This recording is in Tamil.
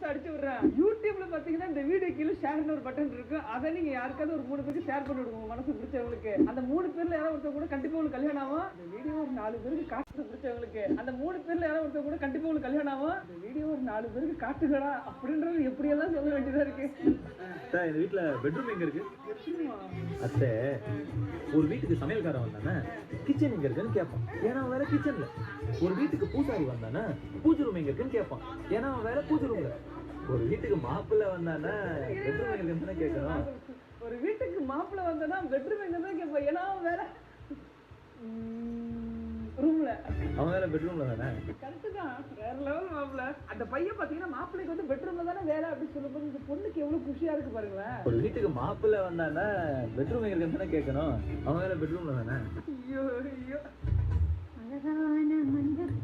மட்டும் அடிச்சு விடுறேன். யூடியூப்ல பாத்தீங்கன்னா இந்த வீடியோ கீழே ஷேர்னு ஒரு பட்டன் இருக்கு. அதை நீங்க யாருக்காவது ஒரு 3 பேருக்கு ஷேர் பண்ணி விடுங்க மனசு பிடிச்சவங்களுக்கு. அந்த 3 பேர்ல யாராவது ஒருத்தர் கூட கண்டிப்பா உங்களுக்கு கல்யாணம் ஆகும். இந்த வீடியோ ஒரு 4 பேருக்கு காட்டு பிடிச்சவங்களுக்கு. அந்த 3 பேர்ல யாராவது ஒருத்தர் கூட கண்டிப்பா உங்களுக்கு கல்யாணம் ஆகும். இந்த வீடியோ ஒரு 4 பேருக்கு காட்டுங்கடா அப்படின்றது எப்படியெல்லாம் சொல்ல வேண்டியதா இருக்கு. சார் இந்த வீட்டுல பெட்ரூம் எங்க இருக்கு? அத்தை ஒரு வீட்டுக்கு சமையல்காரன் வந்தானே கிச்சன் எங்க இருக்குன்னு கேட்பான், ஏன்னா அவன் வேற கிச்சன்ல. ஒரு வீட்டுக்கு பூசாரி வந்தானே பூஜை ரூம் எங்க இருக்குன்னு கேட்பான், ஏன்னா அவன் வேற பூஜை ரூம்ல. ஒரு வீட்டுக்கு மாப்பிள்ளை வந்தானே பெட்ரூம் எங்க இருக்குன்னு கேட்கணும். ஒரு வீட்டுக்கு மாப்பிள்ளை வந்தானா பெட்ரூம் எங்க தான் கேட்பான், ஏன்னா அவன் வேற ரூம்ல. அவன் வேற பெட்ரூம்ல தானே. கரெக்ட் தான், வேற லெவல் மாப்பிள்ளை. அந்த பையன் பாத்தீங்கன்னா மாப்பிள்ளைக்கு வந்து பெட்ரூம்ல தானே வேலை அப்படின்னு சொல்லும்போது இந்த பொண்ணுக்கு எவ்வளவு குஷியா இருக்கு பாருங்களேன். ஒரு வீட்டுக்கு மாப்பிள்ளை வந்தானே பெட்ரூம் எங்க இருக்குன்னு கேட்கணும், அவன் வேற பெட்ரூம்ல தானே. ஐயோ ஐயோ. அழகான மஞ்சள்